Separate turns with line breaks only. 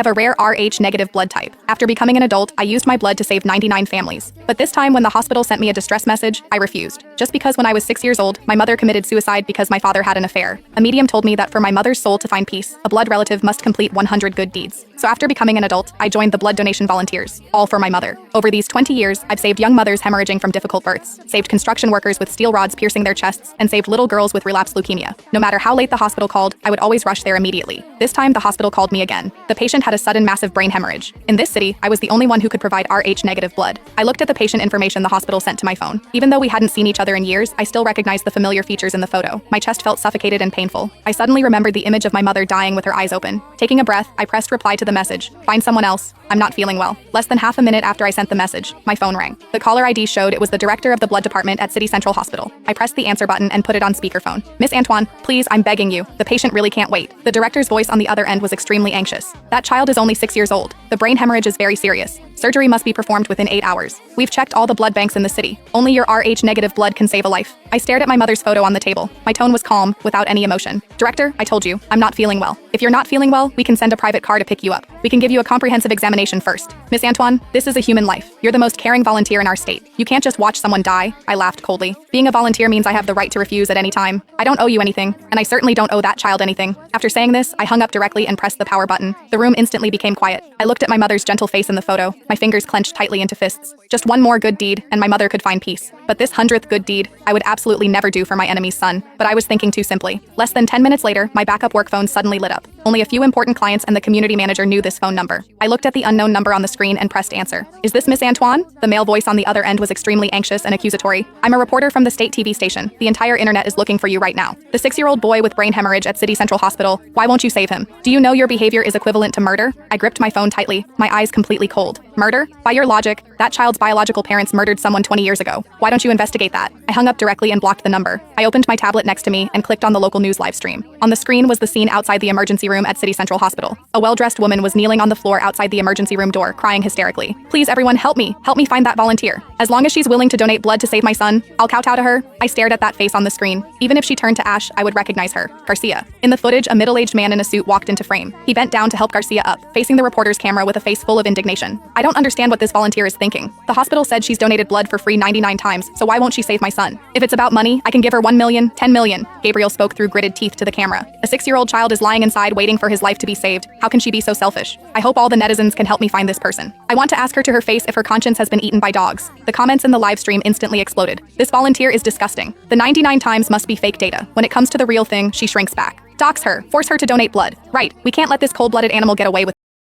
I have a rare Rh-negative blood type. After becoming an adult, I used my blood to save 99 families. But this time when the hospital sent me a distress message, I refused. Just because when I was 6 years old, my mother committed suicide because my father had an affair. A medium told me that for my mother's soul to find peace, a blood relative must complete 100 good deeds. So after becoming an adult, I joined the blood donation volunteers, all for my mother. Over these 20 years, I've saved young mothers hemorrhaging from difficult births, saved construction workers with steel rods piercing their chests, and saved little girls with relapsed leukemia. No matter how late the hospital called, I would always rush there immediately. This time, the hospital called me again. The patient had a sudden massive brain hemorrhage. In this city, I was the only one who could provide Rh-negative blood. I looked at the patient information the hospital sent to my phone. Even though we hadn't seen each other in years, I still recognized the familiar features in the photo. My chest felt suffocated and painful. I suddenly remembered the image of my mother dying with her eyes open. Taking a breath, I pressed reply to the message. Find someone else. I'm not feeling well. Less than half a minute after I sent the message, my phone rang. The caller ID showed it was the director of the blood department at City Central Hospital. I pressed the answer button and put it on speakerphone. Miss Antoine, please, I'm begging you. The patient really can't wait. The director's voice on the other end was extremely anxious. That child is only 6 years old. The brain hemorrhage is very serious. Surgery must be performed within 8 hours. We've checked all the blood banks in the city. Only your Rh-negative blood can save a life. I stared at my mother's photo on the table. My tone was calm, without any emotion. Director, I told you, I'm not feeling well. If you're not feeling well, we can send a private car to pick you up. We can give you a comprehensive examination first. Miss Antoine, this is a human life. You're the most caring volunteer in our state. You can't just watch someone die. I laughed coldly. Being a volunteer means I have the right to refuse at any time. I don't owe you anything, and I certainly don't owe that child anything. After saying this, I hung up directly and pressed the power button. The room instantly became quiet. I looked at my mother's gentle face in the photo, my fingers clenched tightly into fists. Just one more good deed, and my mother could find peace. But this 100th good deed, I would absolutely never do for my enemy's son. But I was thinking too simply. Less than 10 minutes later, my backup work phone suddenly lit up. Only a few important clients and the community manager knew this phone number. I looked at the unknown number on the screen and pressed answer. Is this Miss Antoine? The male voice on the other end was extremely anxious and accusatory. I'm a reporter from the state TV station. The entire internet is looking for you right now. The 6-year-old boy with brain hemorrhage at City Central Hospital. Why won't you save him? Do you know your behavior is equivalent to murder? I gripped my phone tightly, my eyes completely cold. Murder? By your logic, that child's biological parents murdered someone 20 years ago. Why don't you investigate that? I hung up directly and blocked the number. I opened my tablet next to me and clicked on the local news live stream. On the screen was the scene outside the emergency room at City Central Hospital. A well-dressed woman was kneeling on the floor outside the emergency room door, crying hysterically. Please everyone help me. Help me find that volunteer. As long as she's willing to donate blood to save my son, I'll kowtow to her. I stared at that face on the screen. Even if she turned to ash, I would recognize her. Garcia. In the footage, a middle-aged man in a suit walked into frame. He bent down to help Garcia up, facing the reporter's camera with a face full of indignation. I don't understand what this volunteer is thinking. The hospital said she's donated blood for free 99 times, so why won't she save my son? If it's about money, I can give her 1 million, 10 million. Gabriel spoke through gritted teeth to the camera. A 6-year-old child is lying inside waiting for his life to be saved. How can she be so selfish? I hope all the netizens can help me find this person. I want to ask her to her face if her conscience has been eaten by dogs. The comments in the live stream instantly exploded. This volunteer is disgusting. The 99 times must be fake data. When it comes to the real thing, she shrinks back. Dox her. Force her to donate blood. Right, we can't let this cold-blooded animal get away with